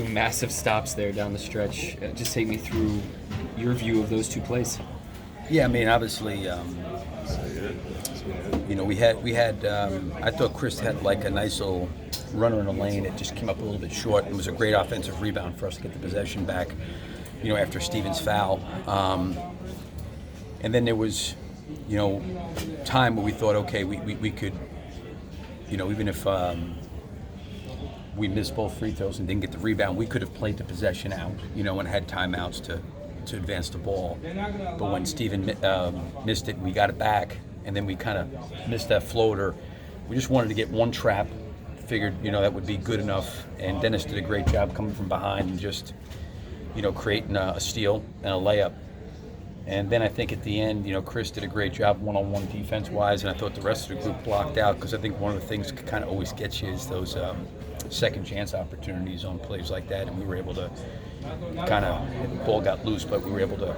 massive stops there down the stretch. Just take me through your view of those two plays. Yeah, I mean, obviously, we had. I thought Chris had like a nice little runner in the lane. It just came up a little bit short. It was a great offensive rebound for us to get the possession back. After Steven's foul, and then there was, time where we thought, okay, we could, even if we missed both free throws and didn't get the rebound, we could have played the possession out, and had timeouts to advance the ball. But when Steven missed it, we got it back, and then we kind of missed that floater. We just wanted to get one trap, figured, that would be good enough, and Dennis did a great job coming from behind and just, creating a steal and a layup. And then I think at the end, Chris did a great job one-on-one defense-wise, and I thought the rest of the group blocked out, because I think one of the things that kind of always gets you is those second chance opportunities on plays like that, and we were able to the ball got loose, but we were able to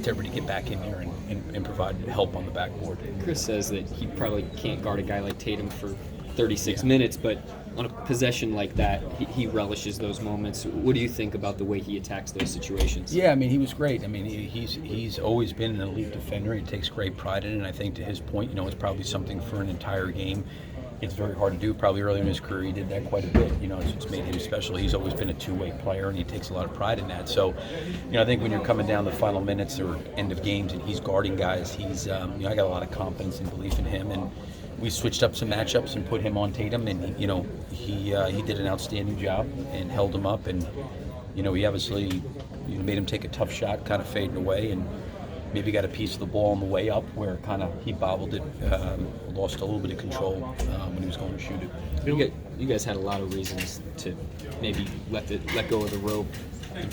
everybody get back in here and provide help on the backboard. Chris says that he probably can't guard a guy like Tatum for 36 minutes, but on a possession like that, he relishes those moments. What do you think about the way he attacks those situations? Yeah, I mean, he was great. I mean, he's always been an elite defender. He takes great pride in it, and I think to his point, it's probably something for an entire game. It's very hard to do. Probably early in his career, he did that quite a bit. It's made him special. He's always been a two-way player, and he takes a lot of pride in that. So, I think when you're coming down the final minutes or end of games and he's guarding guys, I got a lot of confidence and belief in him. And we switched up some matchups and put him on Tatum, and he did an outstanding job and held him up. And he obviously made him take a tough shot, kind of fading away, and maybe got a piece of the ball on the way up where kind of he bobbled it, lost a little bit of control when he was going to shoot it. You guys had a lot of reasons to maybe let go of the rope.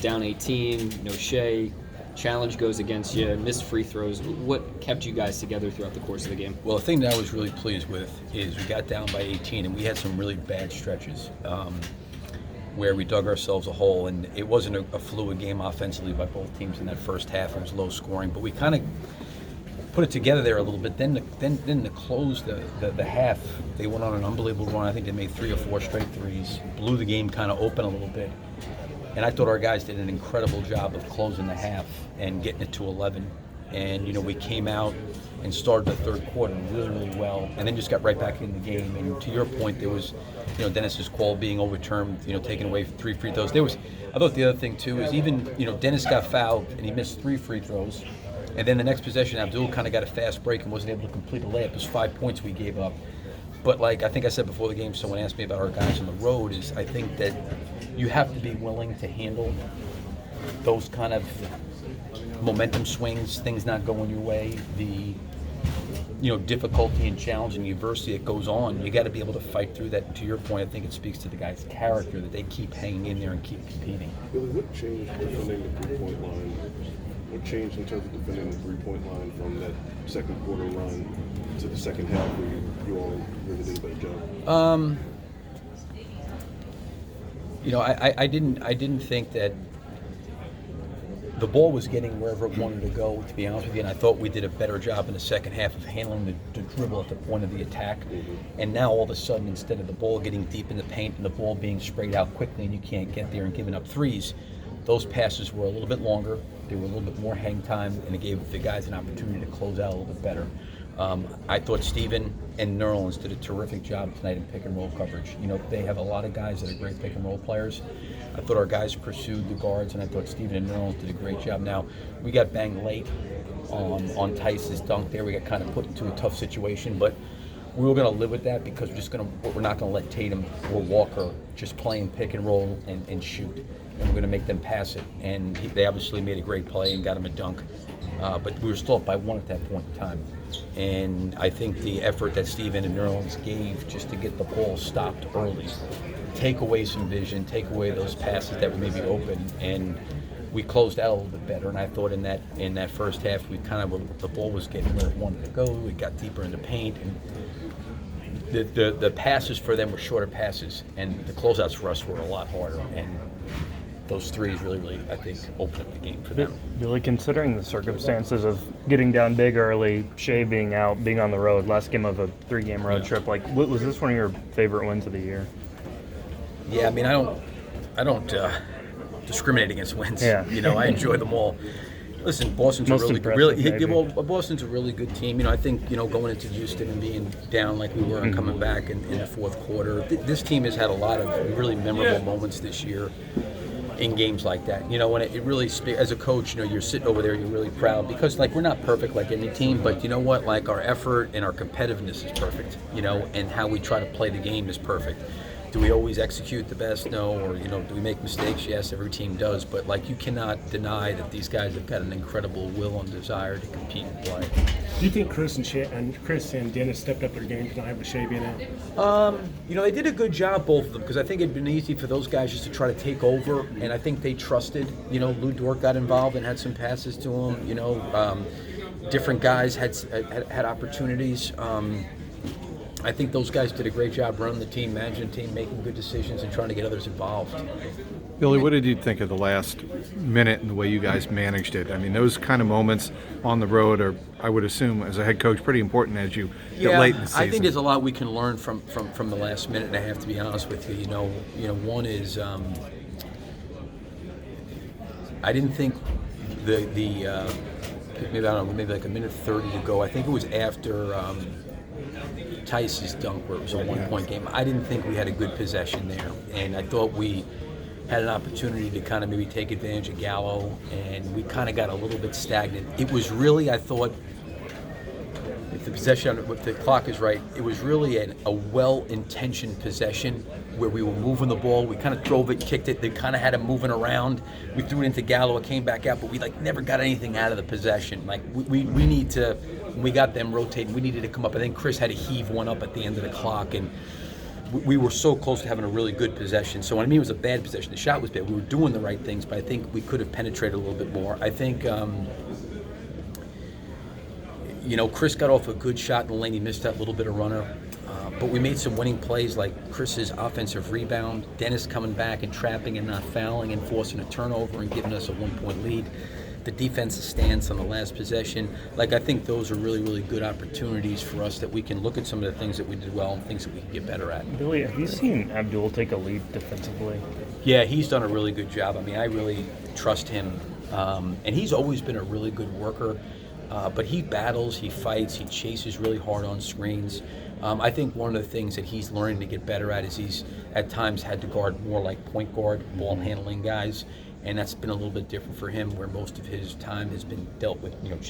Down 18, no Shea, challenge goes against you, missed free throws. What kept you guys together throughout the course of the game? Well, the thing that I was really pleased with is we got down by 18 and we had some really bad stretches where we dug ourselves a hole, and it wasn't a fluid game offensively by both teams in that first half. It was low scoring, but we kind of put it together there a little bit. Then to close the half, they went on an unbelievable run. I think they made 3 or 4 straight threes, blew the game kind of open a little bit. And I thought our guys did an incredible job of closing the half and getting it to 11. And, we came out and started the third quarter really, really well, and then just got right back in the game. And to your point, there was, Dennis's call being overturned, taking away 3 free throws. I thought the other thing, too, is even, Dennis got fouled and he missed 3 free throws. And then the next possession, Abdul kind of got a fast break and wasn't able to complete a layup. It was 5 points we gave up. But I think I said before the game, someone asked me about our guys on the road, is I think that you have to be willing to handle those kind of momentum swings, things not going your way, the difficulty and challenge and the adversity that goes on. You got to be able to fight through that. And to your point, I think it speaks to the guys' character that they keep hanging in there and keep competing. Billy, what changed defending the three-point line? What changed in terms of defending the three-point line from that second quarter run to the second half where you all really did a better job? I didn't think that the ball was getting wherever it wanted to go, to be honest with you, and I thought we did a better job in the second half of handling the dribble at the point of the attack. And now all of a sudden, instead of the ball getting deep in the paint and the ball being sprayed out quickly and you can't get there and giving up threes, those passes were a little bit longer, they were a little bit more hang time, and it gave the guys an opportunity to close out a little bit better. I thought Steven and Nerlens did a terrific job tonight in pick and roll coverage. They have a lot of guys that are great pick and roll players. I thought our guys pursued the guards, and I thought Steven and Nerlens did a great job. Now, we got banged late on Tice's dunk there. We got kind of put into a tough situation, but we were going to live with that because we're not going to let Tatum or Walker just play in pick and roll and shoot. And we're going to make them pass it. And they obviously made a great play and got him a dunk. But we were still up by 1 at that point in time. And I think the effort that Steven and Nerlens gave just to get the ball stopped early, take away some vision, take away those passes that were maybe open, and we closed out a little bit better. And I thought in that first half, we the ball was getting where it wanted to go. We got deeper in the paint, and the passes for them were shorter passes, and the closeouts for us were a lot harder. And those threes really, I think, opened up the game for them. Really, considering the circumstances of getting down big early, Shea being out, being on the road, last game of a 3-game road trip, was this one of your favorite wins of the year? Yeah, I mean, I don't discriminate against wins. Yeah. I enjoy them all. Listen, Boston's Most a impressive, maybe. Boston's a really good team. I think going into Houston and being down like we were and coming back in the fourth quarter, this team has had a lot of really memorable moments this year in games like that. And it really as a coach, you're sitting over there, you're really proud because we're not perfect like any team, but you know what? Our effort and our competitiveness is perfect. And how we try to play the game is perfect. Do we always execute the best? No. Or, do we make mistakes? Yes, every team does. But, you cannot deny that these guys have got an incredible will and desire to compete and play. Do you think Chris and Dennis stepped up their game tonight with Shea being out? They did a good job, both of them, because I think it'd been easy for those guys just to try to take over, and I think they trusted. Lou Dort got involved and had some passes to him. Different guys had opportunities. I think those guys did a great job running the team, managing the team, making good decisions, and trying to get others involved. Billy, what did you think of the last minute and the way you guys managed it? I mean, those kind of moments on the road are, I would assume, as a head coach, pretty important as you get late in the season. I think there's a lot we can learn from the last minute and a half, to be honest with you. One is I didn't think maybe like a minute 30 to go. I think it was after Tice's dunk where it was a one-point game. I didn't think we had a good possession there, and I thought we had an opportunity to kind of maybe take advantage of Gallo, and we kind of got a little bit stagnant. It was really, I thought, if the clock is right, it was really a well-intentioned possession where we were moving the ball. We kind of drove it, kicked it. They kind of had him moving around. We threw it into Gallo. It came back out, but we never got anything out of the possession. We need to. When we got them rotating, we needed to come up. I think Chris had to heave one up at the end of the clock, and we were so close to having a really good possession. So, it was a bad possession. The shot was bad. We were doing the right things, but I think we could have penetrated a little bit more. I think, Chris got off a good shot in the lane. He missed that little bit of runner. But we made some winning plays, like Chris's offensive rebound, Dennis coming back and trapping and not fouling and forcing a turnover and giving us a one-point lead. The defensive stance on the last possession. I think those are really, really good opportunities for us that we can look at some of the things that we did well and things that we can get better at. Billy, have you seen Abdul take a lead defensively? Yeah, he's done a really good job. I really trust him. And he's always been a really good worker. But he battles, he fights, he chases really hard on screens. I think one of the things that he's learning to get better at is he's at times had to guard more like point guard, ball handling guys. And that's been a little bit different for him, where most of his time has been dealt with, chasing